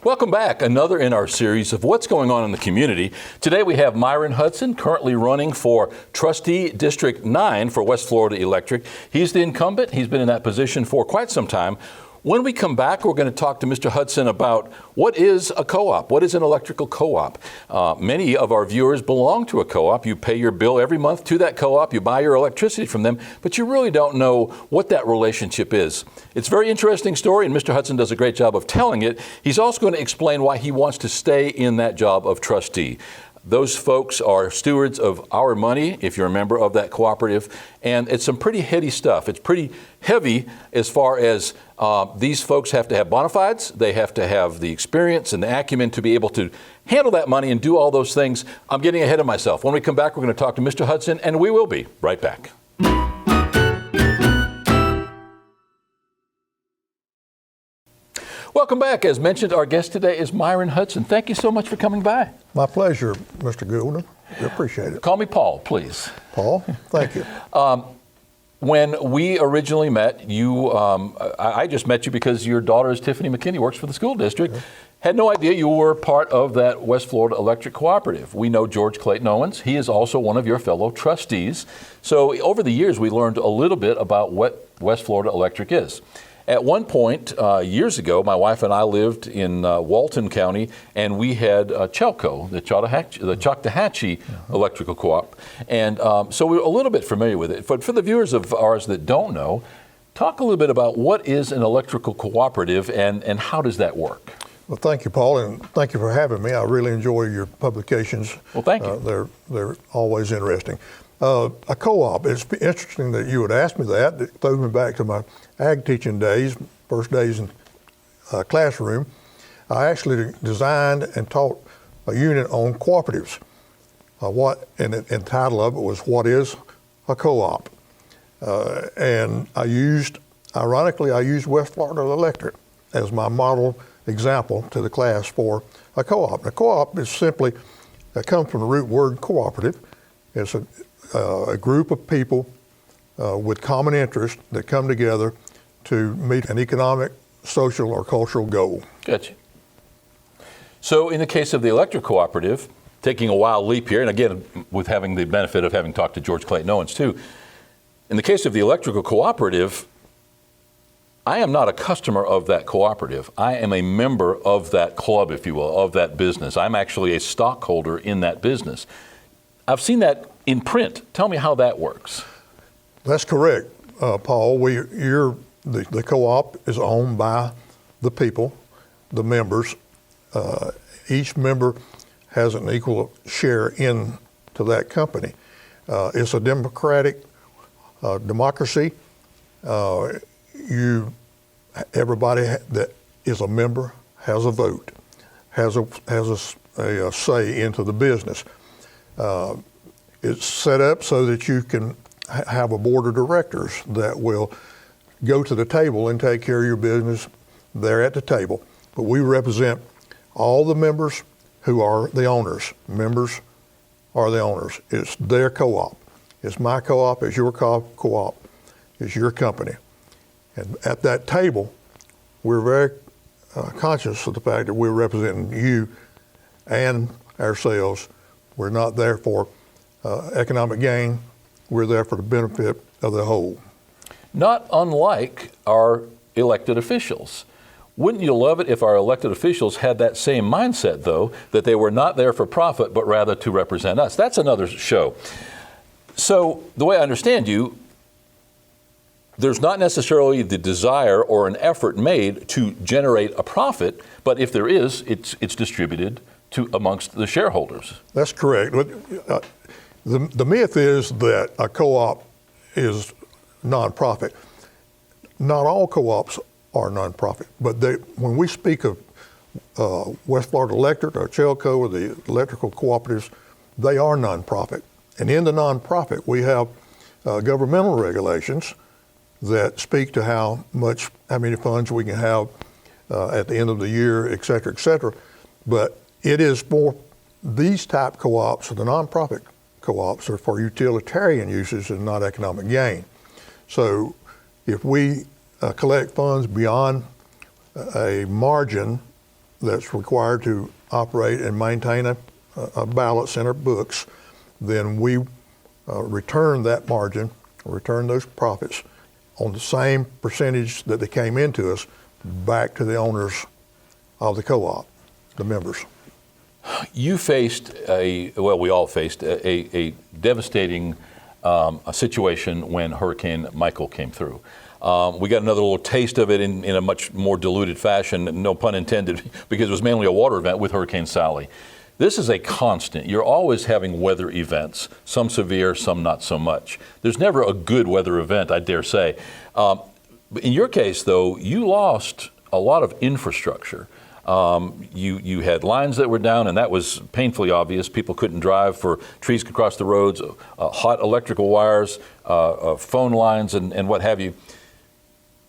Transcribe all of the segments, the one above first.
Welcome back. Another in our series of what's going on in the community. Today we have Myron Hudson, currently running for Trustee District 9 for West Florida Electric. He's the incumbent. He's been in that position for quite some time. When we come back, we're going to talk to Mr. Hudson about what is a co-op? What is an electrical co-op? Many of our viewers belong to a co-op. You pay your bill every month to that co-op. You buy your electricity from them, but you really don't know what that relationship is. It's a very interesting story, and Mr. Hudson does a great job of telling it. He's also going to explain why he wants to stay in that job of trustee. Those folks are stewards of our money, if you're a member of that cooperative, and it's some pretty heady stuff. It's pretty heavy as far as these folks have to have bona fides. They have to have the experience and the acumen to be able to handle that money and do all those things. I'm getting ahead of myself. When we come back, we're going to talk to Mr. Hudson, and we will be right back. Welcome back. As mentioned, our guest today is Myron Hudson. Thank you so much for coming by. My pleasure, Mr. Goulden. We appreciate it. Call me Paul, please. Paul, thank you. When we originally met, I just met you because your daughter is Tiffany McKinney, works for the school district. Yeah. Had no idea you were part of that West Florida Electric Cooperative. We know George Clayton Owens. He is also one of your fellow trustees. So over the years, we learned a little bit about what West Florida Electric is. At one point, years ago, my wife and I lived in Walton County, and we had Chelco, the Choctawhatchee Electrical Co-op. And so we're a little bit familiar with it. But for the viewers of ours that don't know, talk a little bit about what is an electrical cooperative and how does that work? Well, thank you, Paul, and thank you for having me. I really enjoy your publications. Well, thank you. They're always interesting. A co-op, it's interesting that you would ask me that. It throws me back to my ag teaching days, first days in classroom. I actually designed and taught a unit on cooperatives. And the title of it was, What is a Co-op? And ironically, I used West Florida Electric as my model example to the class for a co-op. A co-op is simply, that comes from the root word cooperative. It's a group of people with common interests that come together to meet an economic, social, or cultural goal. Gotcha. So in the case of the electric cooperative, taking a wild leap here, and again, with having the benefit of having talked to George Clayton Owens too, in the case of the electrical cooperative, I am not a customer of that cooperative. I am a member of that club, if you will, of that business. I'm actually a stockholder in that business. I've seen that in print. Tell me how that works. That's correct, Paul. The co-op is owned by the people, the members. Each member has an equal share into that company. It's a democratic democracy. Everybody that is a member has a vote, has a say into the business. It's set up so that you can have a board of directors that will go to the table and take care of your business there at the table. But we represent all the members who are the owners. Members are the owners. It's their co-op. It's my co-op, it's your co-op, it's your company. And at that table, we're very conscious of the fact that we're representing you and ourselves. We're not there for economic gain. We're there for the benefit of the whole. Not unlike our elected officials. Wouldn't you love it if our elected officials had that same mindset, though, that they were not there for profit, but rather to represent us? That's another show. So the way I understand you, there's not necessarily the desire or an effort made to generate a profit, but if there is, it's distributed amongst the shareholders. That's correct. The myth is that a co-op is nonprofit. Not all co-ops are nonprofit, but when we speak of West Florida Electric or Chelco or the electrical cooperatives, they are nonprofit. And in the nonprofit, we have governmental regulations that speak to how many funds we can have at the end of the year, et cetera, et cetera. But it is for these type co-ops, the nonprofit co-ops, are for utilitarian uses and not economic gain. So if we collect funds beyond a margin that's required to operate and maintain a balance in our books, then we return that margin, return those profits on the same percentage that they came into us back to the owners of the co-op, the members. You faced we all faced a devastating a situation when Hurricane Michael came through. We got another little taste of it in a much more diluted fashion, no pun intended, because it was mainly a water event with Hurricane Sally. This is a constant. You're always having weather events, some severe, some not so much. There's never a good weather event, I dare say. In your case, though, you lost a lot of infrastructure. You had lines that were down, and that was painfully obvious. People couldn't drive for trees could cross the roads, hot electrical wires, phone lines, and what have you.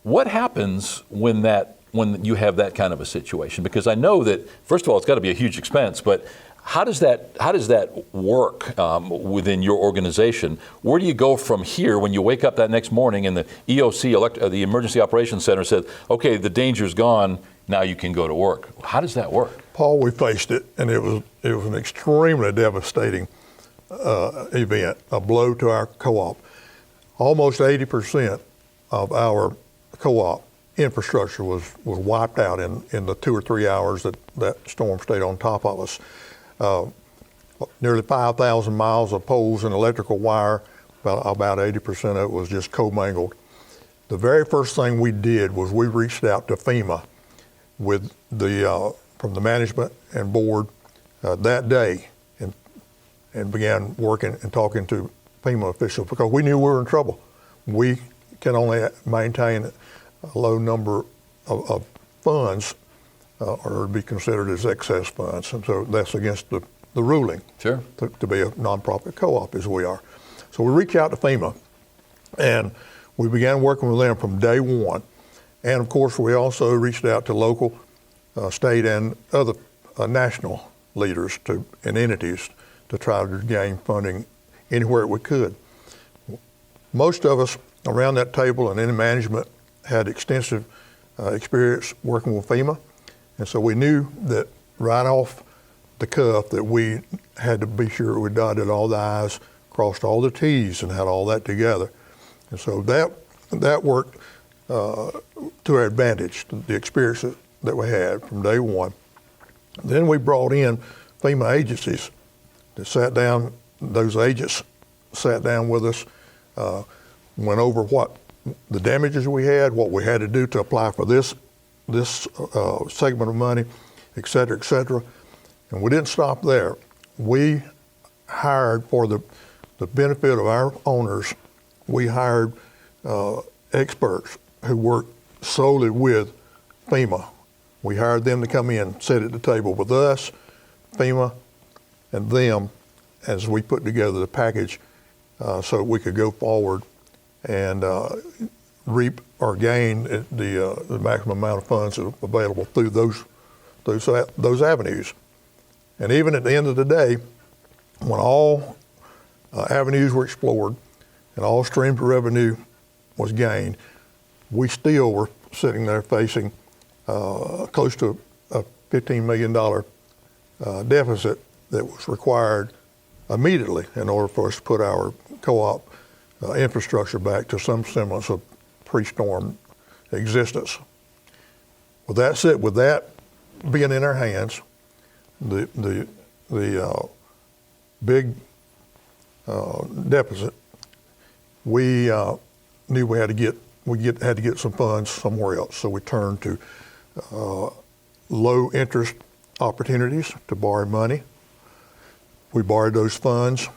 What happens when you have that kind of a situation? Because I know that, first of all, it's got to be a huge expense, but how does that work within your organization? Where do you go from here when you wake up that next morning and the EOC, the Emergency Operations Center, said, okay, the danger's gone, now you can go to work? How does that work? Paul, we faced it, and it was an extremely devastating event, a blow to our co-op. Almost 80% of our co-op infrastructure was wiped out in the 2 or 3 hours that storm stayed on top of us. Nearly 5,000 miles of poles and electrical wire, about 80% of it was just commingled. The very first thing we did was we reached out to FEMA with from the management and board that day and began working and talking to FEMA officials because we knew we were in trouble. We can only maintain a low number of funds or be considered as excess funds, and so that's against the ruling. Sure. To be a nonprofit co-op as we are. So we reached out to FEMA, and we began working with them from day one. And of course, we also reached out to local, state, and other national leaders and entities to try to gain funding anywhere we could. Most of us around that table and in management had extensive experience working with FEMA, and so we knew that right off the cuff that we had to be sure we dotted all the I's, crossed all the T's, and had all that together. And so that worked to our advantage, the experience that we had from day one. Then we brought in FEMA agencies that sat down. Those agents sat down with us, went over what the damages we had, what we had to do to apply for this segment of money, et cetera, et cetera. And we didn't stop there. We hired, for the benefit of our owners, we hired experts who worked solely with FEMA. We hired them to come in, sit at the table with us, FEMA, and them as we put together the package so we could go forward and reap or gain the maximum amount of funds available through those avenues. And even at the end of the day, when all avenues were explored and all streams of revenue was gained, we still were sitting there facing close to a $15 million deficit that was required immediately in order for us to put our co-op infrastructure back to some semblance of pre-storm existence. With that said, with that being in our hands, the big deficit, we knew we had to get some funds somewhere else. So we turned to low interest opportunities to borrow money. We borrowed those funds,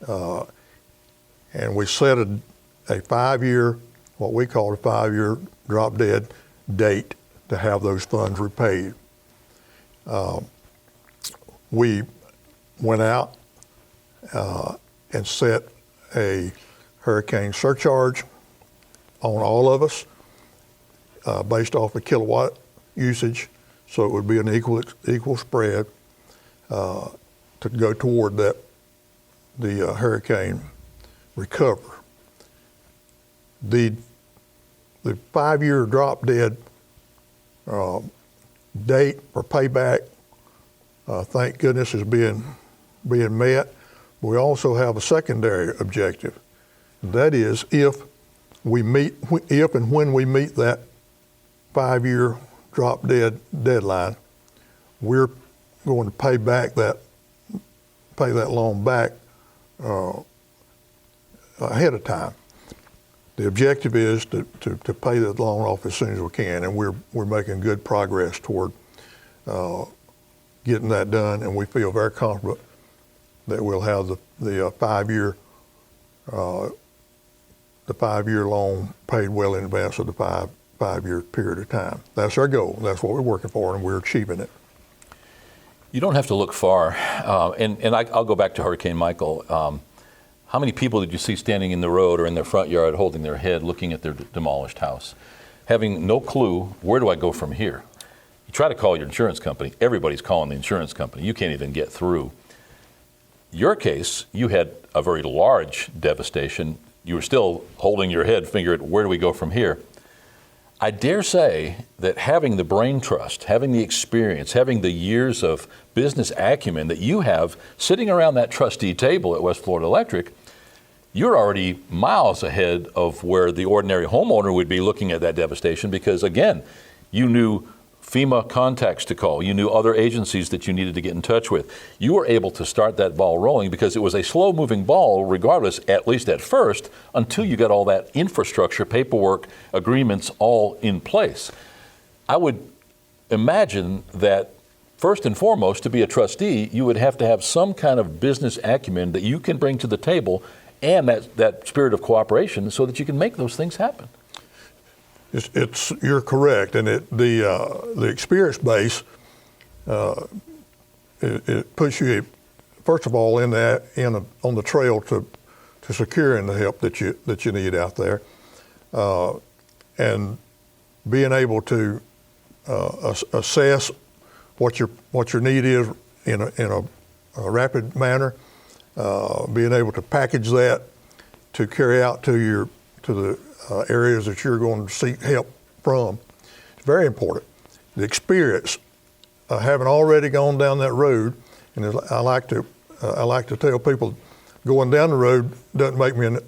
and we set a 5-year, what we call a 5-year drop dead date to have those funds repaid. We went out and set a hurricane surcharge on all of us based off the kilowatt usage, so it would be an equal spread to go toward the hurricane recover. The 5-year drop dead date for payback, thank goodness, is being met. We also have a secondary objective. That is, if and when we meet that 5-year drop dead deadline, we're going to pay that loan back ahead of time. The objective is to pay the loan off as soon as we can, and we're making good progress toward getting that done, and we feel very confident that we'll have the 5-year loan paid well in advance of the five-year period of time. That's our goal. That's what we're working for, and we're achieving it. You don't have to look far, and I'll go back to Hurricane Michael. How many people did you see standing in the road or in their front yard holding their head, looking at their demolished house, having no clue, where do I go from here? You try to call your insurance company. Everybody's calling the insurance company. You can't even get through. Your case, you had a very large devastation. You were still holding your head, figuring, where do we go from here? I dare say that having the brain trust, having the experience, having the years of business acumen that you have sitting around that trustee table at West Florida Electric, you're already miles ahead of where the ordinary homeowner would be looking at that devastation, because again, you knew FEMA contacts to call. You knew other agencies that you needed to get in touch with. You were able to start that ball rolling because it was a slow-moving ball, regardless, at least at first, until you got all that infrastructure, paperwork, agreements all in place. I would imagine that first and foremost, to be a trustee, you would have to have some kind of business acumen that you can bring to the table, and that spirit of cooperation, so that you can make those things happen. You're correct, and the experience base it puts you first of all on the trail to securing the help that you need out there, and being able to assess what your need is in a rapid manner, being able to package that to carry out to the areas that you're going to seek help from. It's very important. The experience, having already gone down that road, and I like to tell people, going down the road doesn't make me an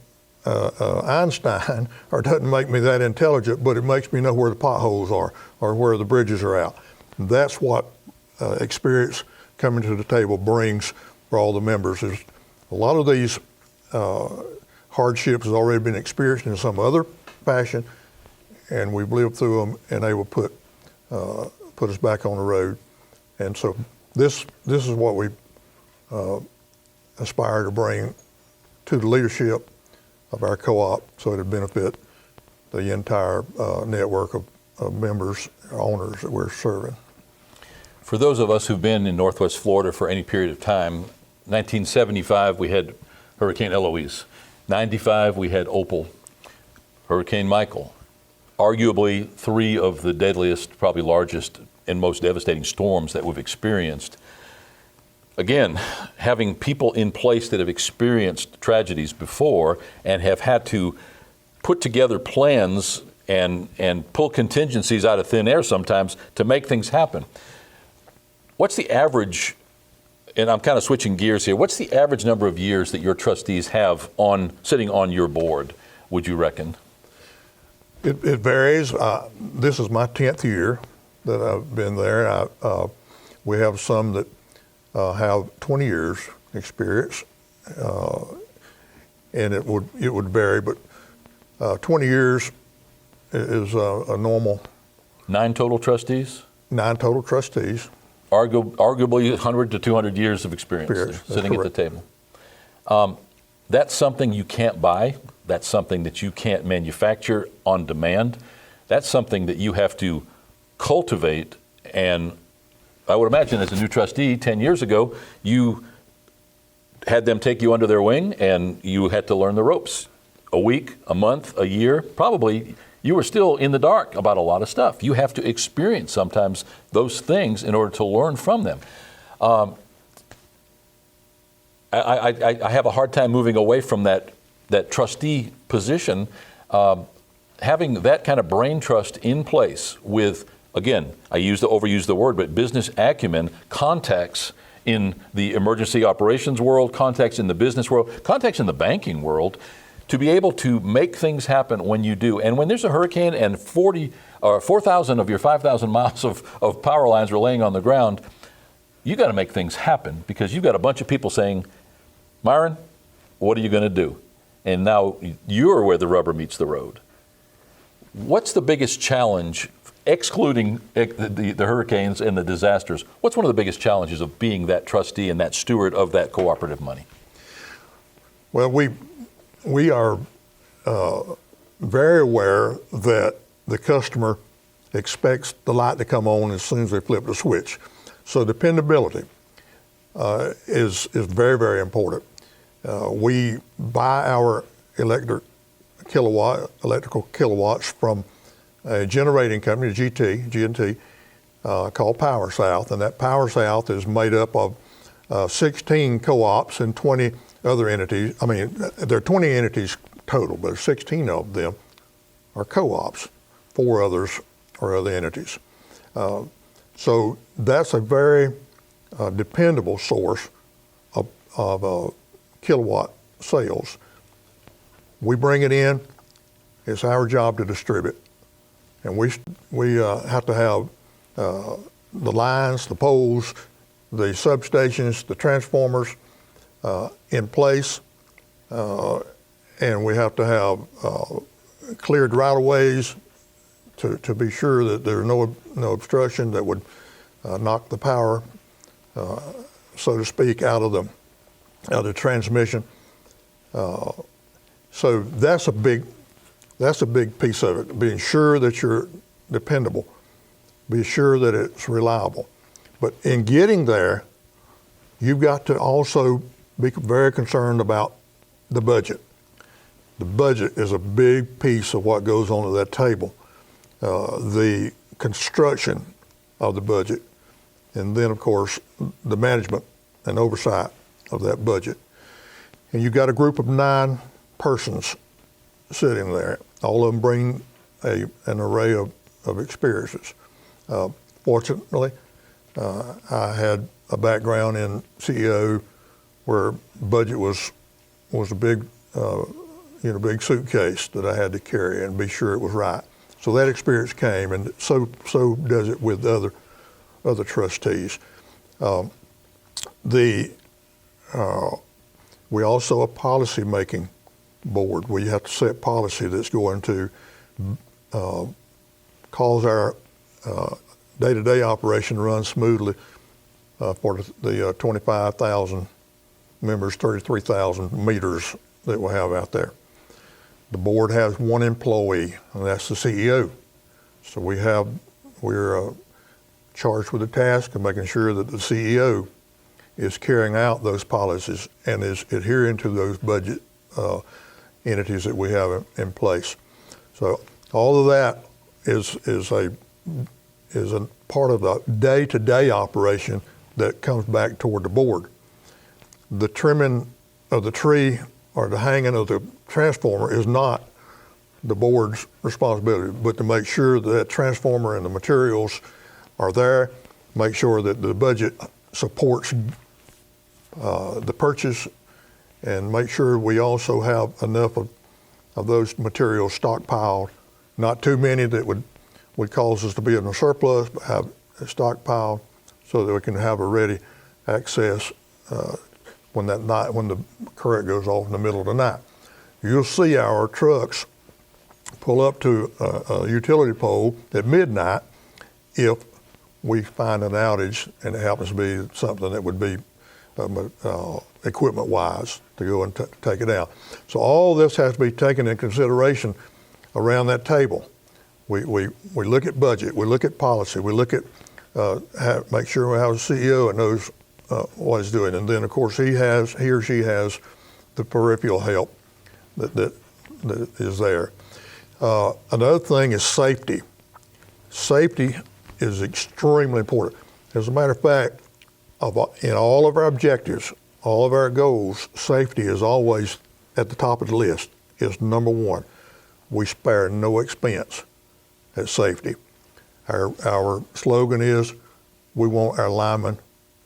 Einstein, or doesn't make me that intelligent, but it makes me know where the potholes are or where the bridges are out. That's what experience coming to the table brings for all the members. Is a lot of these hardships has already been experienced in some other fashion, and we've lived through them, and they will put us back on the road. And so this is what we aspire to bring to the leadership of our co-op, so it'll benefit the entire network of members, owners that we're serving. For those of us who've been in Northwest Florida for any period of time, 1975 we had Hurricane Eloise. 95 we had Opal, Hurricane Michael, arguably three of the deadliest, probably largest and most devastating storms that we've experienced. Again, having people in place that have experienced tragedies before and have had to put together plans and pull contingencies out of thin air sometimes to make things happen. What's the average, and I'm kind of switching gears here, what's the average number of years that your trustees have sitting on your board, would you reckon? It varies. This is my 10th year that I've been there. We have some that have 20 years experience, and it would vary, but 20 years is a normal. 9 total trustees? 9 total trustees. Arguably 100 to 200 years of experience sitting at the table. That's something you can't buy. That's something that you can't manufacture on demand. That's something that you have to cultivate. And I would imagine as a new trustee 10 years ago, you had them take you under their wing and you had to learn the ropes. A week, a month, a year, probably you were still in the dark about a lot of stuff. You have to experience sometimes those things in order to learn from them. I have a hard time moving away from that trustee position. Having that kind of brain trust in place with again, I overuse the word, but business acumen, contacts in the emergency operations world, contacts in the business world, contacts in the banking world, to be able to make things happen when you do. And when there's a hurricane and 4,000 of your 5,000 miles of power lines are laying on the ground, you got to make things happen, because you've got a bunch of people saying, Myron, what are you going to do? And now you're where the rubber meets the road. What's the biggest challenge, excluding the hurricanes and the disasters? What's one of the biggest challenges of being that trustee and that steward of that cooperative money? Well, we are very aware that the customer expects the light to come on as soon as they flip the switch. So dependability is very, very important. We buy our electrical kilowatts from a generating company, G&T, called Power South, and that Power South is made up of 16 co-ops and 20 other entities. I mean, there are 20 entities total, but 16 of them are co-ops. 4 others are other entities. So that's a very dependable source of kilowatt sales. We bring it in. It's our job to distribute, and we have to have the lines, the poles, the substations, the transformers in place, and we have to have cleared right-of-ways to be sure that there's no obstruction that would knock the power, so to speak, out of the transmission. So that's a big piece of it. Being sure that you're dependable, be sure that it's reliable. But in getting there, you've got to also be very concerned about the budget. The budget is a big piece of what goes on at that table. The construction of the budget, and then of course the management and oversight of that budget. And you've got a group of 9 persons sitting there. All of them bring an array of experiences. Fortunately, I had a background in CEO where budget was a big big suitcase that I had to carry and be sure it was right. So that experience came, and so does it with other trustees. We also a policy making board where you have to set policy that's going to cause our day-to-day operation to run smoothly for the 25,000 members, 33,000 meters that we have out there. The board has 1 employee, and that's the CEO. So we're charged with the task of making sure that the CEO is carrying out those policies and is adhering to those budget entities that we have in place. So all of that is a part of the day-to-day operation that comes back toward the board. The trimming of the tree or the hanging of the transformer is not the board's responsibility, but to make sure that transformer and the materials are there, make sure that the budget supports the purchase, and make sure we also have enough of those materials stockpiled, not too many that would cause us to be in a surplus, but have a stockpile so that we can have a ready access when the current goes off in the middle of the night. You'll see our trucks pull up to a utility pole at midnight if we find an outage and it happens to be something that would be equipment-wise to go and take it out. So all this has to be taken in consideration around that table. We look at budget, we look at policy, we look at make sure we have a CEO that knows what he's doing, and then of course he or she has the peripheral help that is there. Another thing is safety. Safety is extremely important. As a matter of fact, in all of our objectives, all of our goals, safety is always at the top of the list. It's number 1. We spare no expense at safety. Our slogan is, we want our linemen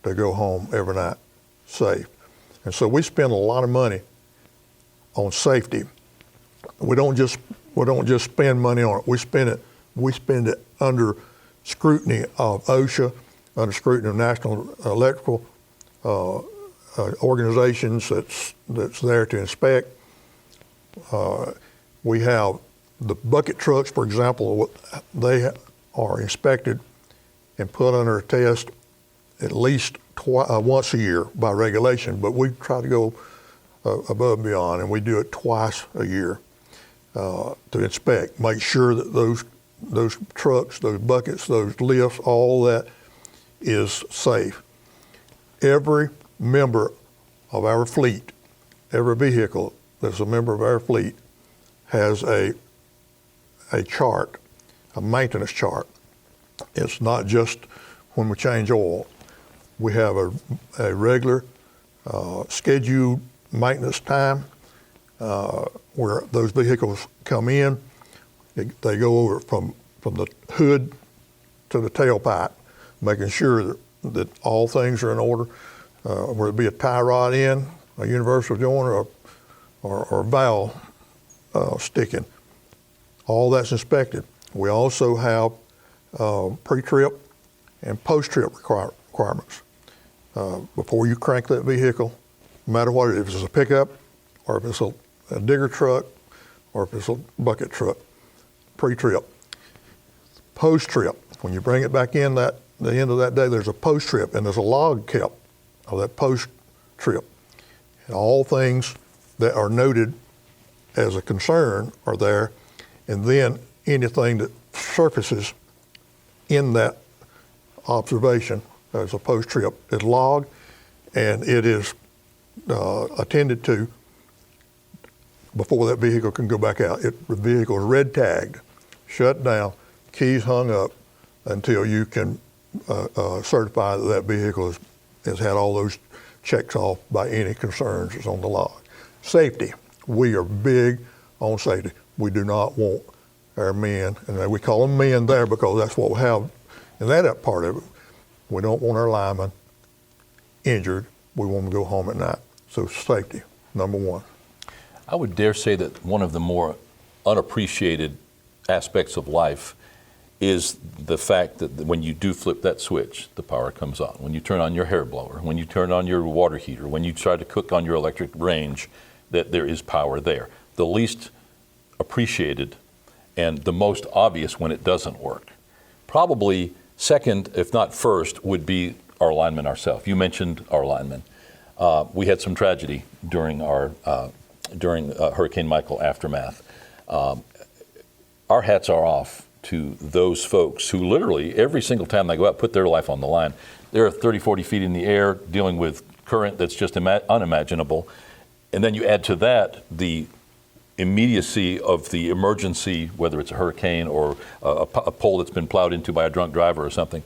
to go home every night safe. And so we spend a lot of money on safety. We don't just spend money on it. We spend it under scrutiny of OSHA, under scrutiny of National Electrical organizations that's there to inspect. We have the bucket trucks, for example. They are inspected and put under a test at least once a year by regulation, but we try to go above and beyond, and we do it twice a year to inspect, make sure that those trucks, those buckets, those lifts, all that is safe. Every member of our fleet, every vehicle that's a member of our fleet has a chart, a maintenance chart. It's not just when we change oil. We have a regular scheduled maintenance time where those vehicles come in. They go over from the hood to the tailpipe, making sure that all things are in order, whether it be a tie rod in, a universal joint, or valve sticking. All that's inspected. We also have pre-trip and post-trip requirements. Before you crank that vehicle, no matter what it is, if it's a pickup, or if it's a digger truck, or if it's a bucket truck, pre-trip. Post-trip, when you bring it back in the end of that day, there's a post-trip, and there's a log kept of that post-trip. And all things that are noted as a concern are there, and then anything that surfaces in that observation as a post-trip is logged, and it is attended to before that vehicle can go back out. The vehicle is red tagged, shut down, keys hung up until you can certify that vehicle has had all those checks off by any concerns that's on the log. Safety. We are big on safety. We do not want our men, and we call them men there because that's what we have in that part of it. We don't want our linemen injured. We want them to go home at night. So safety, number one. I would dare say that one of the more unappreciated aspects of life is the fact that when you do flip that switch, the power comes on. When you turn on your hair blower, when you turn on your water heater, when you try to cook on your electric range, that there is power there. The least appreciated and the most obvious when it doesn't work. Probably second, if not first, would be our linemen ourselves. You mentioned our linemen. We had some tragedy during Hurricane Michael aftermath. Our hats are off to those folks who literally every single time they go out put their life on the line. They're 30, 40 feet in the air dealing with current that's just unimaginable. And then you add to that the immediacy of the emergency, whether it's a hurricane or a pole that's been plowed into by a drunk driver or something.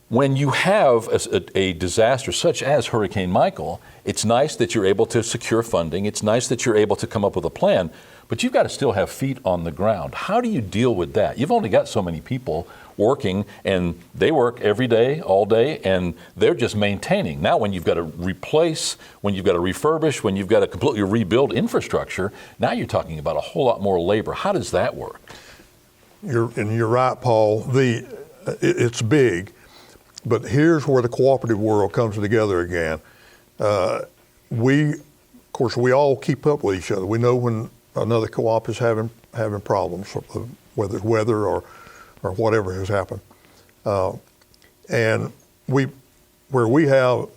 When you have a disaster such as Hurricane Michael, it's nice that you're able to secure funding. It's nice that you're able to come up with a plan, but you've got to still have feet on the ground. How do you deal with that? You've only got so many people working, and they work every day, all day, and they're just maintaining. Now, when you've got to replace, when you've got to refurbish, when you've got to completely rebuild infrastructure, now you're talking about a whole lot more labor. How does that work? You're right, Paul. It's big. But here's where the cooperative world comes together again. We all keep up with each other. We know when another co-op is having problems, whether it's weather or whatever has happened. And where we have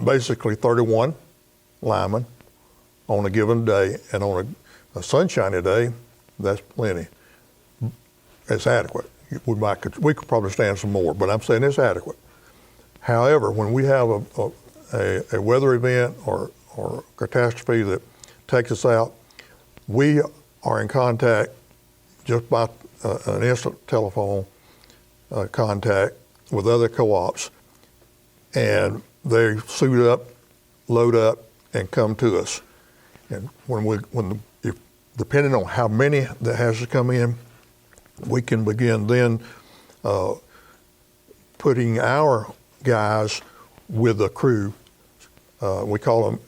basically 31 linemen on a given day, and on a sunshiny day, that's plenty. It's adequate. We could probably stand some more, but I'm saying it's adequate. However, when we have a weather event or catastrophe that takes us out, we are in contact just by an instant telephone contact with other co-ops, and they suit up, load up, and come to us. And depending on how many that has to come in, we can begin then putting our guys with a crew. We call them,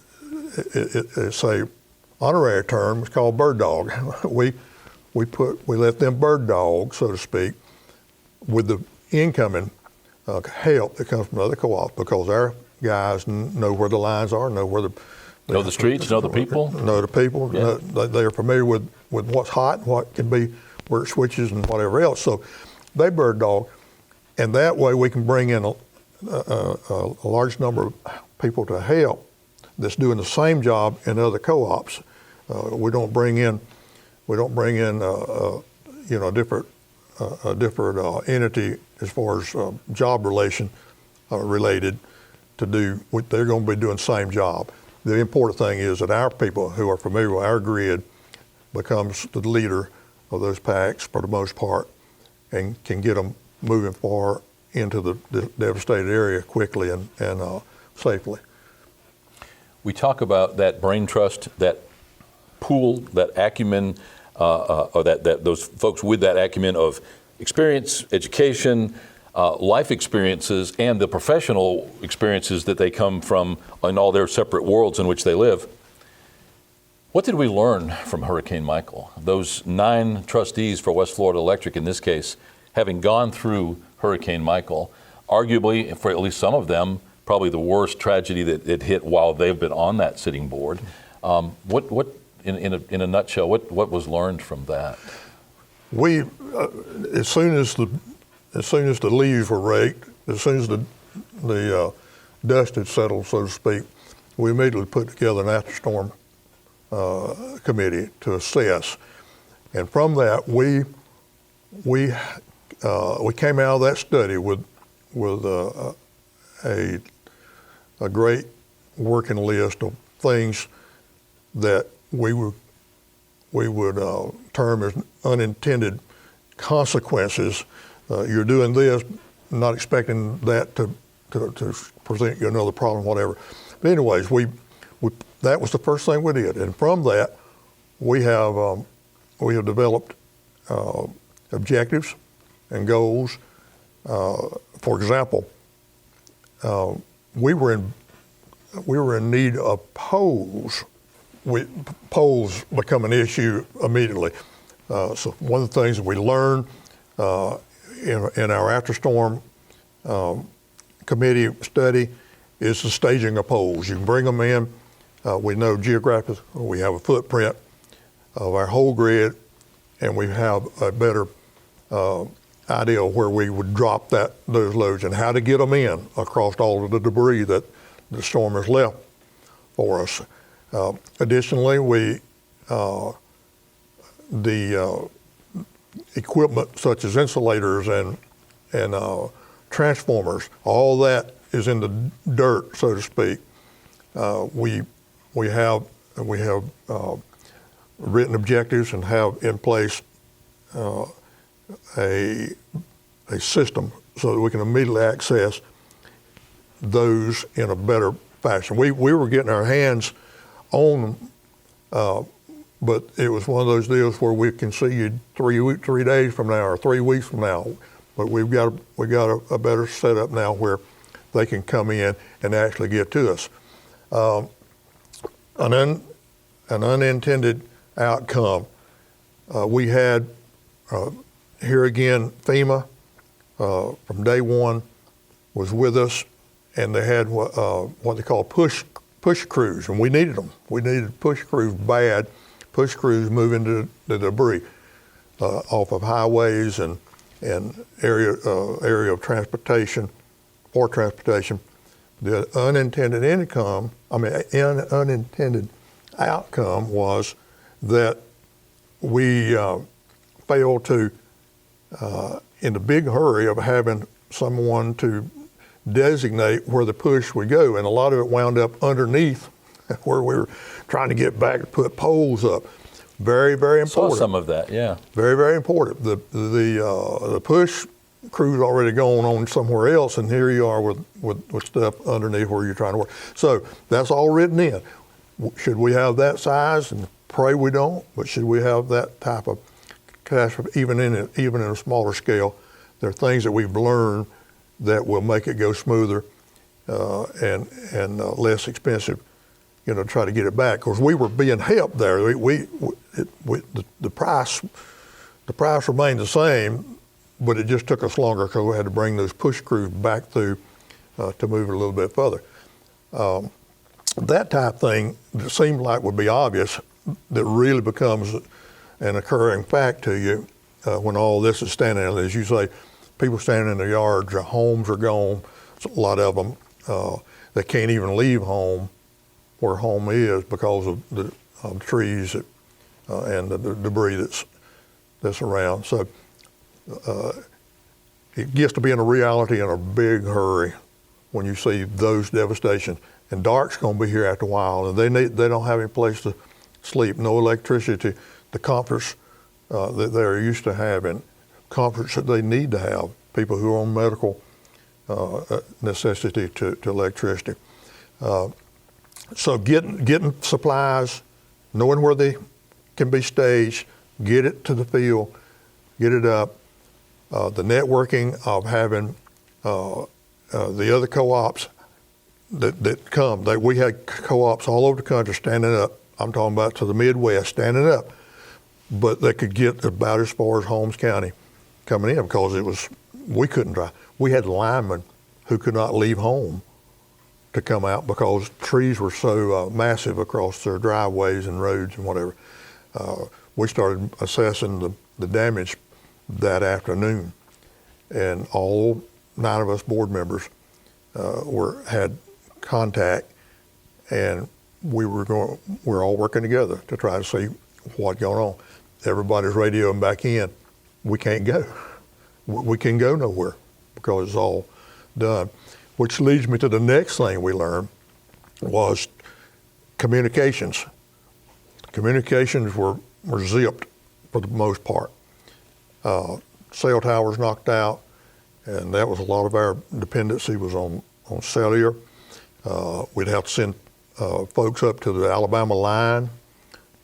it's a honorary term, it's called bird dog. We let them bird dog, so to speak, with the incoming help that comes from other co-ops, because our guys know where the lines are, know the streets, know the people. Know the people. Yeah. They are familiar with what's hot, what can be, where it switches and whatever else. So they bird dog, and that way we can bring in a large number of people to help that's doing the same job in other co-ops. We don't bring in a different entity as far as job relation related to do. They're going to be doing the same job. The important thing is that our people who are familiar with our grid becomes the leader of those packs for the most part, and can get them moving far into the devastated area quickly and safely. We talk about that brain trust, that pool, that acumen, or that those folks with that acumen of experience, education, life experiences, and the professional experiences that they come from in all their separate worlds in which they live. What did we learn from Hurricane Michael? Those 9 trustees for West Florida Electric, in this case, having gone through Hurricane Michael, arguably, for at least some of them, probably the worst tragedy that it hit while they've been on that sitting board. What in a nutshell, what was learned from that? We, as soon as the leaves were raked, as soon as the dust had settled, so to speak, we immediately put together an after-storm committee to assess, and from that we came out of that study with a great working list of things that we would term as unintended consequences. You're doing this, not expecting that to present you another problem, whatever. But anyways, that was the first thing we did, and from that, we have developed objectives and goals. For example, we were in need of poles. Poles become an issue immediately. So one of the things that we learned in our after-storm committee study is the staging of poles. You can bring them in. We know geographically, we have a footprint of our whole grid, and we have a better idea of where we would drop those loads and how to get them in across all of the debris that the storm has left for us. Additionally, the equipment such as insulators and transformers, all that is in the dirt, so to speak. We have written objectives and have in place a system so that we can immediately access those in a better fashion. We were getting our hands on them, but it was one of those deals where we can see you 3 days from now or 3 weeks from now. But we got a better setup now where they can come in and actually get to us. An unintended outcome. We had here again FEMA from day one was with us, and they had what they call push crews, and we needed them. We needed push crews bad. Push crews moving the debris off of highways and area of transportation for transportation. The unintended unintended outcome was that we failed to, in the big hurry of having someone to designate where the push would go, and a lot of it wound up underneath where we were trying to get back to put poles up. Very, very important. Saw some of that, yeah. Very, very important. The push crew's already going on somewhere else, and here you are with stuff underneath where you're trying to work. So that's all written in. Should we have that size? And pray we don't, but should we have that type of catastrophe, even in a smaller scale, there are things that we've learned that will make it go smoother and less expensive, to try to get it back. Because we were being helped there. The price remained the same, but it just took us longer because we had to bring those push screws back through to move it a little bit further. That type of thing that seemed like would be obvious, that really becomes an occurring fact to you when all this is standing there. As you say, people standing in their yards, their homes are gone. A lot of them, they can't even leave home where home is because of the trees and the debris that's around. So it gets to be in a reality in a big hurry when you see those devastations. And dark's going to be here after a while, and they don't have any place to sleep, no electricity, the comforts that they're used to having, comforts that they need to have, people who are on medical necessity to electricity. So getting supplies, knowing where they can be staged, get it to the field, get it up. The networking of having the other co-ops that come. We had co-ops all over the country standing up. I'm talking about to the Midwest, standing up. But they could get about as far as Holmes County coming in because we couldn't drive. We had linemen who could not leave home to come out because trees were so massive across their driveways and roads and whatever. We started assessing the damage that afternoon, and all 9 of us board members had contact, and we're all working together to try to see what's going on. Everybody's radioing back in. We can't go. We can go nowhere because it's all done. Which leads me to the next thing we learned was communications. Communications were zipped for the most part. Cell towers knocked out, and that was a lot of our dependency was on cellular. We'd have to send folks up to the Alabama line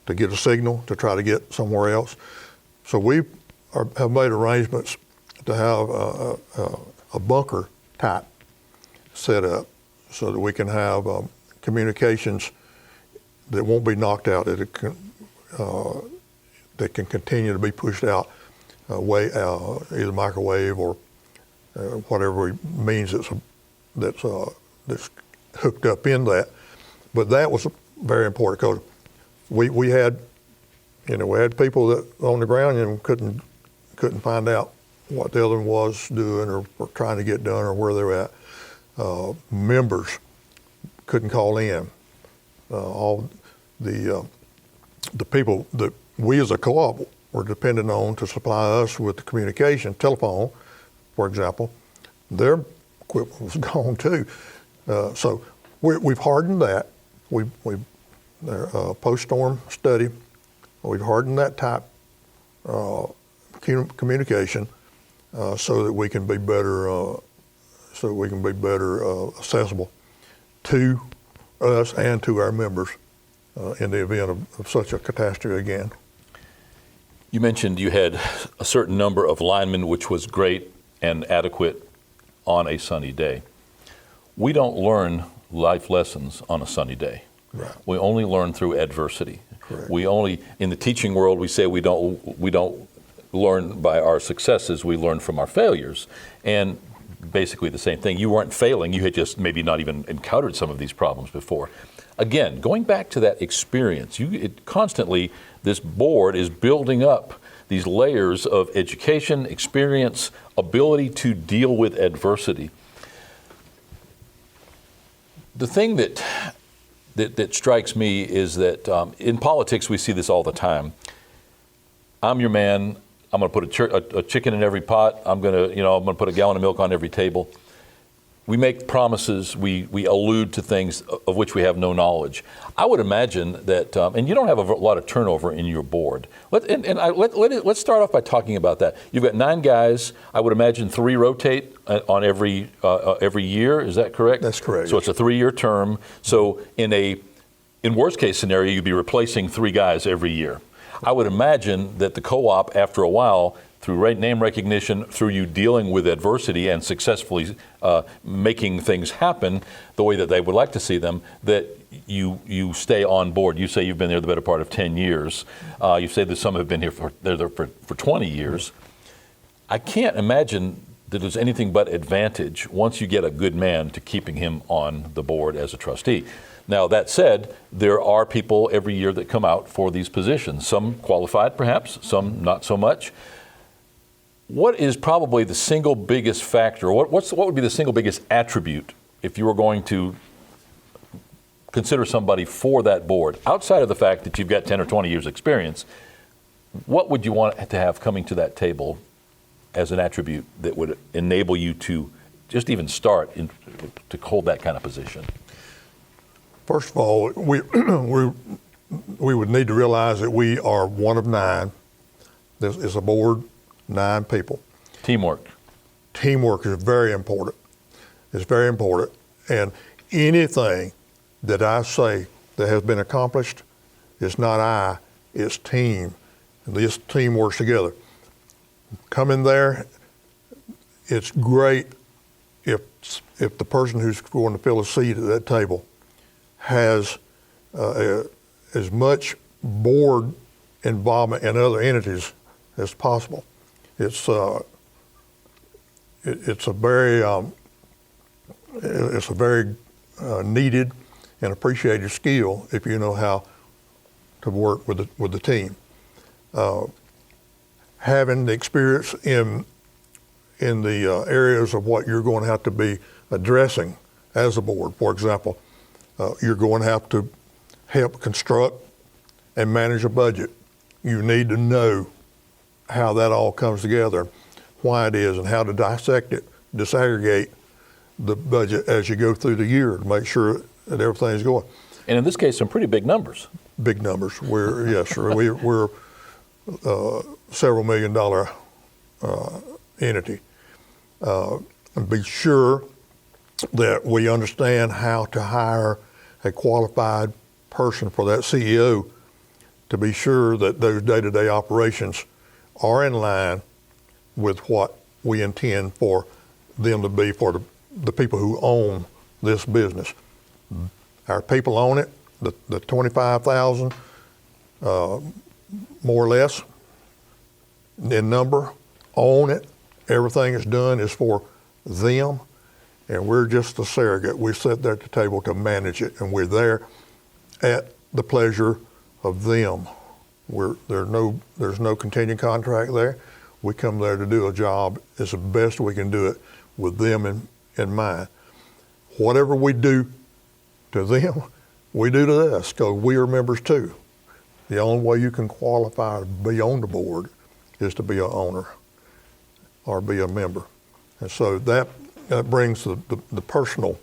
to get a signal to try to get somewhere else. So we have made arrangements to have a bunker type set up so that we can have communications that won't be knocked out, that can continue to be pushed out either microwave or whatever means that's hooked up in that. But that was very important because we had people that on the ground and couldn't find out what the other one was doing or trying to get done or where they were at. Members couldn't call in. All the people that we as a co-op were dependent on to supply us with the communication, telephone, for example, their equipment was gone too. So we've hardened that. We've post-storm study. We've hardened that type communication so that we can be better accessible to us and to our members in the event of such a catastrophe again. You mentioned you had a certain number of linemen, which was great and adequate on a sunny day. We don't learn life lessons on a sunny day. Right. We only learn through adversity. Correct. We only, in the teaching world, we say we don't learn by our successes, we learn from our failures. And basically the same thing. You weren't failing, you had just maybe not even encountered some of these problems before. Again, going back to that experience, constantly this board is building up these layers of education, experience, ability to deal with adversity. The thing that strikes me is that in politics we see this all the time. I'm your man. I'm going to put a chicken in every pot. I'm going to put a gallon of milk on every table. We make promises. We allude to things of which we have no knowledge. I would imagine that, and you don't have a lot of turnover in your board. Let's start off by talking about that. You've got 9 guys. I would imagine 3 rotate on every year. Is that correct? That's correct. So it's a 3-year term. So in worst case scenario, you'd be replacing 3 guys every year. I would imagine that the co-op, after a while, through name recognition, through you dealing with adversity and successfully making things happen the way that they would like to see them, that you stay on board. You say you've been there the better part of 10 years. You say that some have been here for 20 years. I can't imagine that there's anything but advantage once you get a good man to keeping him on the board as a trustee. Now, that said, there are people every year that come out for these positions, some qualified perhaps, some not so much. What is probably the single biggest factor, what would be the single biggest attribute if you were going to consider somebody for that board, outside of the fact that you've got 10 or 20 years experience? What would you want to have coming to that table as an attribute that would enable you to just even start to hold that kind of position? First of all, we would need to realize that we are one of 9. This is a board, 9 people. Teamwork. Teamwork is very important. It's very important. And anything that I say that has been accomplished, it's not I, it's team. And this team works together. Come in there, it's great if the person who's going to fill a seat at that table has as much board involvement in other entities as possible. It's a very needed and appreciated skill if you know how to work with the team. Having the experience in the areas of what you're going to have to be addressing as a board. For example, you're going to have to help construct and manage a budget. You need to know how that all comes together, why it is, and how to dissect it, disaggregate the budget as you go through the year to make sure that everything's going. And in this case, some pretty big numbers. Big numbers. Yes, sir. We're several $1 million entity. And be sure that we understand how to hire a qualified person for that CEO to be sure that those day-to-day operations are in line with what we intend for them to be for the people who own this business. Our people own it, the 25,000, more or less, in number, own it. Everything is done is for them, and we're just the surrogate. We sit there at the table to manage it, and we're there at the pleasure of them. There's no continuing contract there. We come there to do a job as the best we can do it with them in mind. Whatever we do to them, we do to us, because we are members too. The only way you can qualify to be on the board is to be an owner or be a member. And so that brings the personal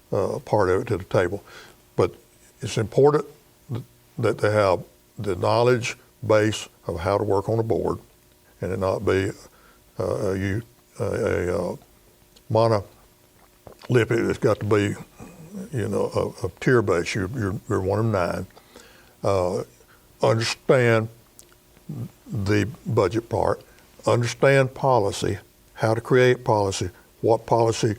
part of it to the table. But it's important that they have the knowledge base of how to work on a board, and it not be a monolithic. It's got to be, a tier base. You're one of 9. Understand the budget part. Understand policy, how to create policy, what policy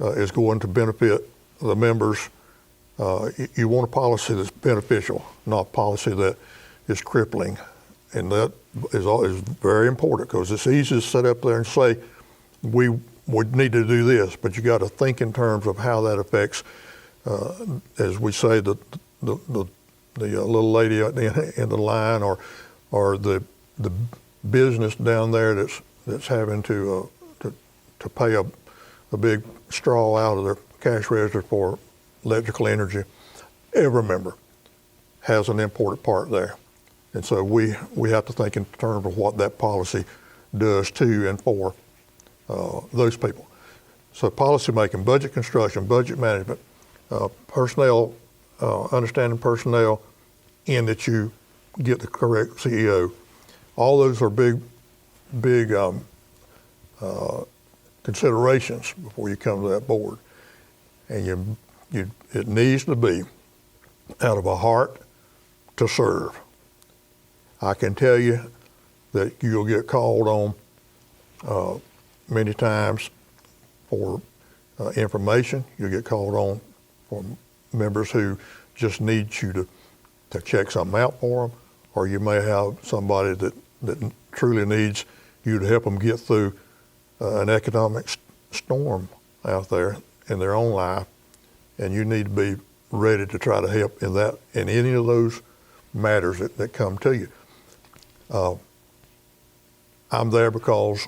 is going to benefit the members. You want a policy that's beneficial, not policy that is crippling. And that is very important, because it's easy to sit up there and say, we need to do this, but you got to think in terms of how that affects, as we say, the little lady at the end of the line, or the business down there that's having to pay a big straw out of their cash register for electrical energy. Every member has an important part there. And so we have to think in terms of what that policy does to and for those people. So policy making, budget construction, budget management, personnel, understanding personnel, and that you get the correct CEO. All those are big considerations before you come to that board. And it needs to be out of a heart to serve. I can tell you that you'll get called on many times for information. You'll get called on for members who just need you to check something out for them, or you may have somebody that truly needs you to help them get through an economic storm out there in their own life, and you need to be ready to try to help in any of those matters that come to you. I'm there because,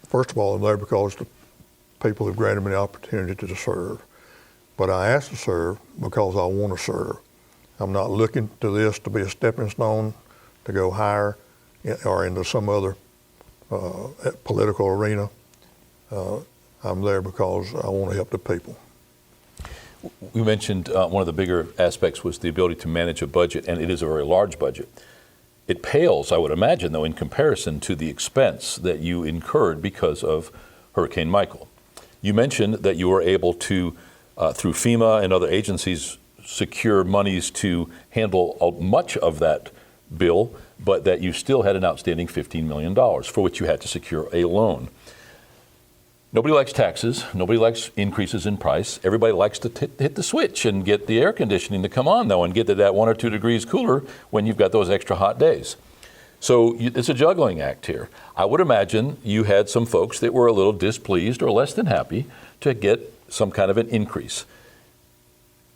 first of all, I'm there because the people have granted me the opportunity to serve. But I ask to serve because I want to serve. I'm not looking to this to be a stepping stone to go higher or into some other political arena. I'm there because I want to help the people. We mentioned one of the bigger aspects was the ability to manage a budget, and it is a very large budget. It pales, I would imagine, though, in comparison to the expense that you incurred because of Hurricane Michael. You mentioned that you were able to, through FEMA and other agencies, secure monies to handle much of that bill, but that you still had an outstanding $15 million for which you had to secure a loan. Nobody likes taxes. Nobody likes increases in price. Everybody likes to hit the switch and get the air conditioning to come on, though, and get to that 1 or 2 degrees cooler when you've got those extra hot days. So it's a juggling act here. I would imagine you had some folks that were a little displeased or less than happy to get some kind of an increase.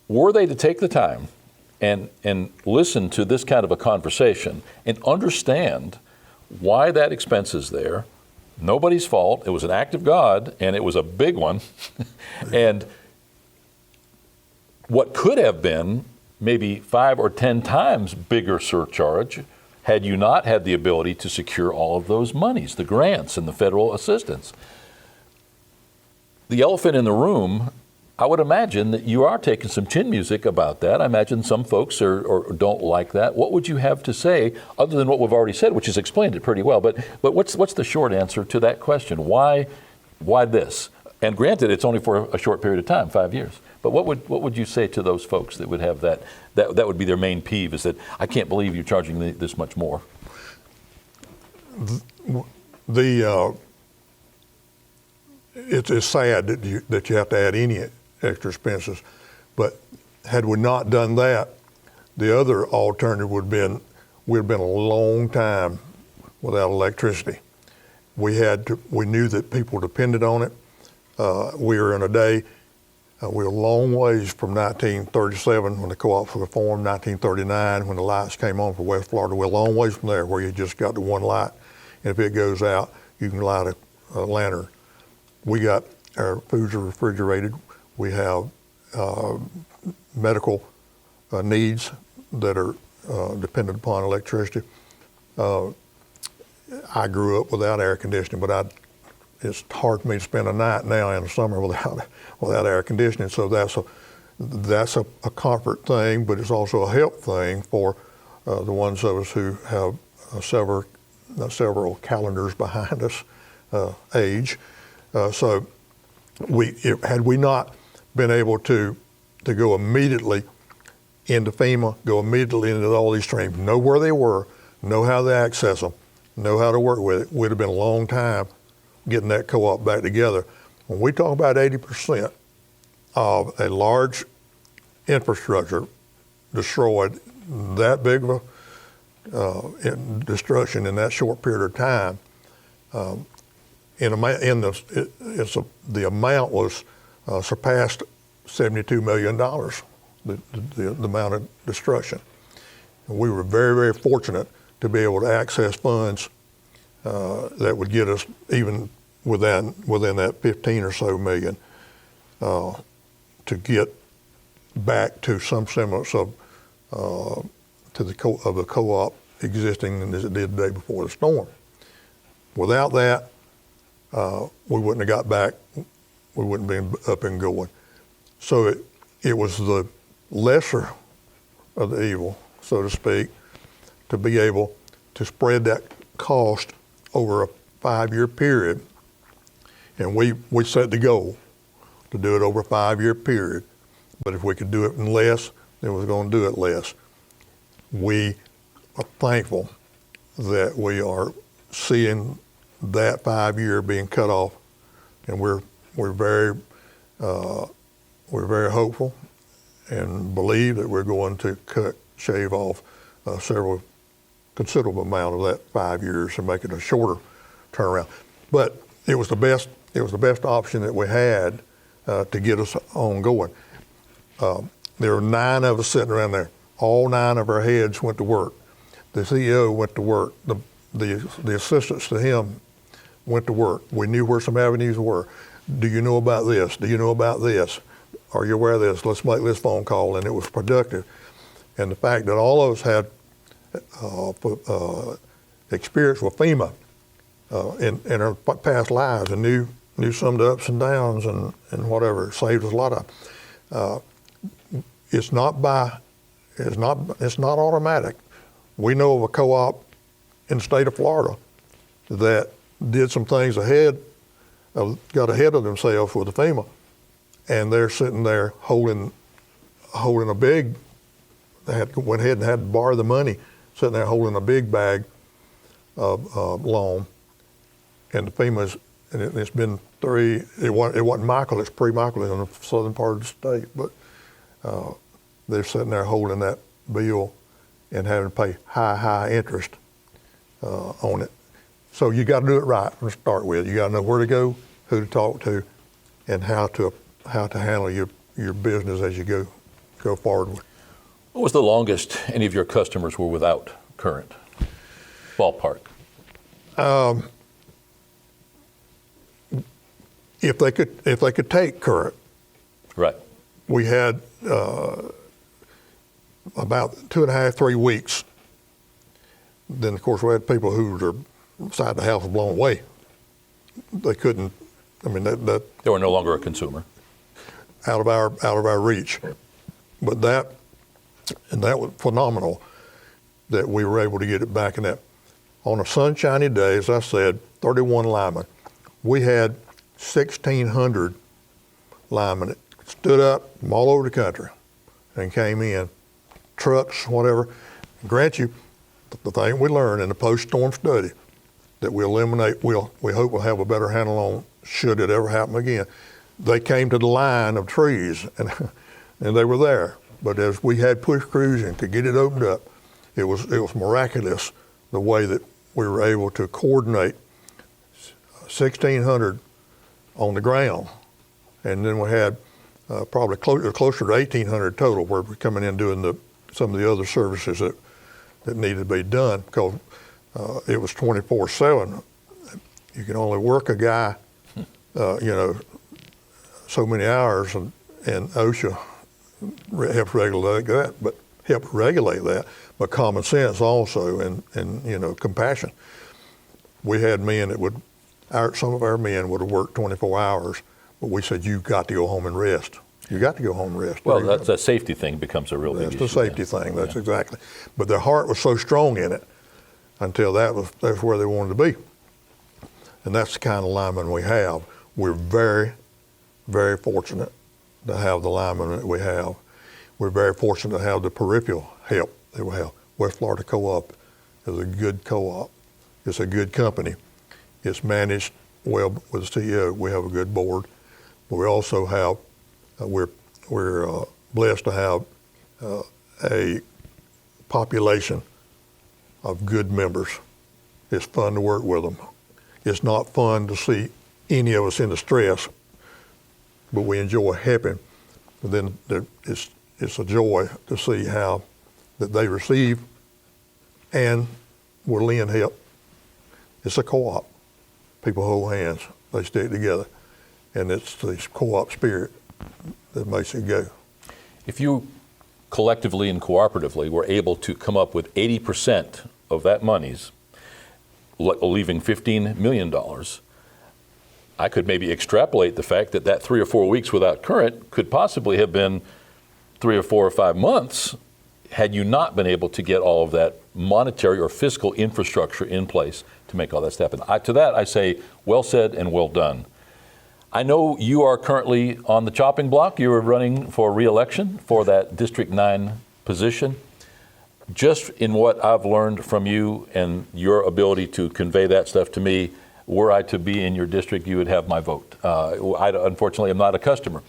Were they to take the time and listen to this kind of a conversation and understand why that expense is there? Nobody's fault. It was an act of God, and it was a big one. And what could have been maybe 5 or 10 times bigger surcharge had you not had the ability to secure all of those monies, the grants and the federal assistance. The elephant in the room, I would imagine that you are taking some chin music about that. I imagine some folks or don't like that. What would you have to say other than what we've already said, which has explained it pretty well? But what's the short answer to that question? Why this? And granted, it's only for a short period of time, 5 years. But what would you say to those folks that would have that would be their main peeve, is that I can't believe you're charging this much more? It's sad that you have to add any extra expenses, but had we not done that, the other alternative would have been we'd have been a long time without electricity. We knew that people depended on it. We were in a day. We were a long ways from 1937 when the co-ops were formed, 1939 when the lights came on for West Florida. We're a long ways from there where you just got the one light, and if it goes out, you can light a lantern. We got our foods are refrigerated. We have medical needs that are dependent upon electricity. I grew up without air conditioning, but it's hard for me to spend a night now in the summer without air conditioning. So that's a comfort thing, but it's also a help thing for the ones of us who have several calendars behind us age. So had we not been able to go immediately into FEMA, go immediately into all these streams, know where they were, know how to access them, know how to work with it, would have been a long time getting that co-op back together. When we talk about 80% of a large infrastructure destroyed, that big of a destruction in that short period of time, the amount was surpassed $72 million, the amount of destruction. And we were very, very fortunate to be able to access funds that would get us even within that 15 or so million to get back to some semblance of the co-op existing as it did the day before the storm. Without that, we wouldn't have got back. We wouldn't have been up and going. So it was the lesser of the evil, so to speak, to be able to spread that cost over a 5-year period. And we set the goal to do it over a 5-year period. But if we could do it in less, then we was going to do it less. We thankful that we are seeing that 5 year being cut off, and we're very hopeful and believe that we're going to shave off considerable amount of that 5 years and make it a shorter turnaround. But it was the best option that we had to get us ongoing. There were 9 of us sitting around there. All 9 of our heads went to work. The CEO went to work. The assistants to him went to work. We knew where some avenues were. Do you know about this? Do you know about this? Are you aware of this? Let's make this phone call. And it was productive. And the fact that all of us had experience with FEMA in our past lives and knew some of the ups and downs and whatever, saved us a lot of. It's not automatic. We know of a co-op in the state of Florida that did some things got ahead of themselves with the FEMA, and they're sitting there holding a big. They went ahead and had to borrow the money, sitting there holding a big bag of loan, and the FEMA's. And it's been 3. It wasn't Michael. It's pre-Michael in the southern part of the state, but they're sitting there holding that bill and having to pay high interest on it. So you got to do it right to start with. You got to know where to go, who to talk to, and how to handle your business as you go forward with. What was the longest any of your customers were without current? Ballpark. If they could take current, right? We had about 2.5, 3 weeks. Then of course we had people who were inside the house blown away. They couldn't. I mean that they were no longer a consumer. Out of our reach. But that was phenomenal that we were able to get it back in that. On a sunshiny day, as I said, 31 linemen. We had 1,600 linemen that stood up from all over the country and came in, trucks, whatever. Grant you, the thing we learned in the post-storm study that we hope we'll have a better handle on should it ever happen again. They came to the line of trees and they were there. But as we had push crews and could get it opened up, it was miraculous the way that we were able to coordinate 1,600 on the ground. And then we had probably closer to 1,800 total where we're coming in doing some of the other services that needed to be done because it was 24/7. You can only work a guy, so many hours, and OSHA helps regulate that, but common sense also and compassion. We had men that some of our men would have worked 24 hours, but we said, you've got to go home and rest. You got to go home and rest. Well, that's a safety thing becomes a real big issue. That's the safety thing, that's exactly. But their heart was so strong in it until that's where they wanted to be. And that's the kind of linemen we have. We're very, very fortunate to have the linemen that we have. We're very fortunate to have the peripheral help that we have. West Florida Co-op is a good co-op. It's a good company. It's managed well with the CEO. We have a good board. But we also have, we're blessed to have a population of good members. It's fun to work with them. It's not fun to see any of us in distress, but we enjoy helping. But then it's a joy to see how that they receive and will lend help. It's a co-op. People hold hands, they stick together, and it's the co-op spirit that makes it go. If you collectively and cooperatively were able to come up with 80% of that monies, leaving $15 million, I could maybe extrapolate the fact that 3 or 4 weeks without current could possibly have been 3 or 4 or 5 months had you not been able to get all of that monetary or fiscal infrastructure in place to make all that happen. To that I say, well said and well done. I know you are currently on the chopping block. You are running for re-election for that District 9 position. just in what I've learned from you and your ability to convey that stuff to me, were I to be in your district, you would have my vote. I unfortunately am not a customer.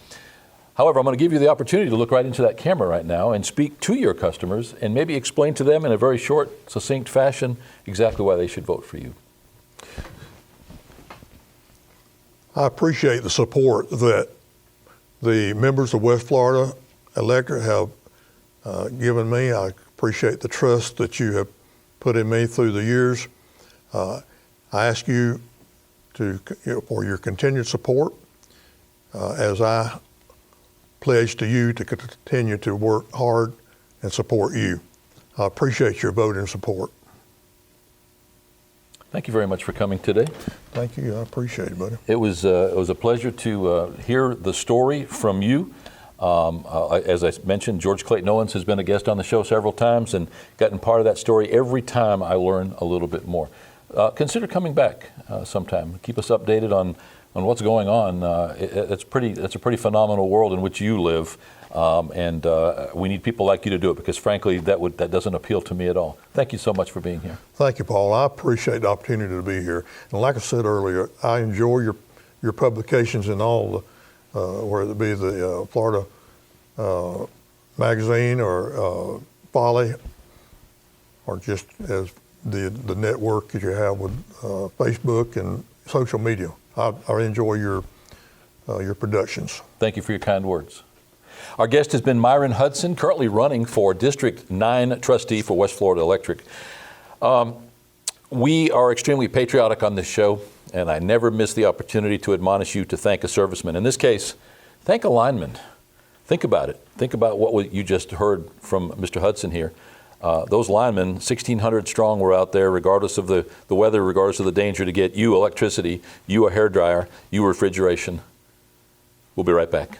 However, I'm going to give you the opportunity to look right into that camera right now and speak to your customers and maybe explain to them in a very short, succinct fashion exactly why they should vote for you. I appreciate the support that the members of West Florida Electric have given me. I appreciate the trust that you have put in me through the years. I ask you for your continued support as I pledge to you to continue to work hard and support you. I appreciate your vote and support. Thank you very much for coming today. Thank you. I appreciate it, buddy. It was a pleasure to hear the story from you. As I mentioned, George Clayton Owens has been a guest on the show several times and gotten part of that story. Every time I learn a little bit more. Consider coming back sometime. Keep us updated on what's going on. It's a pretty phenomenal world in which you live, and we need people like you to do it because, frankly, that doesn't appeal to me at all. Thank you so much for being here. Thank you, Paul. I appreciate the opportunity to be here. And like I said earlier, I enjoy your publications and all, whether it be the Florida Magazine or Folly, or just as the network that you have with Facebook and social media. I enjoy your productions. Thank you for your kind words. Our guest has been Myron Hudson, currently running for District 9 Trustee for West Florida Electric. We are extremely patriotic on this show, and I never miss the opportunity to admonish you to thank a serviceman. In this case, thank a lineman. Think about it. Think about what you just heard from Mr. Hudson here. Those linemen, 1,600 strong, were out there regardless of the weather, regardless of the danger, to get you electricity, you a hairdryer, you refrigeration. We'll be right back.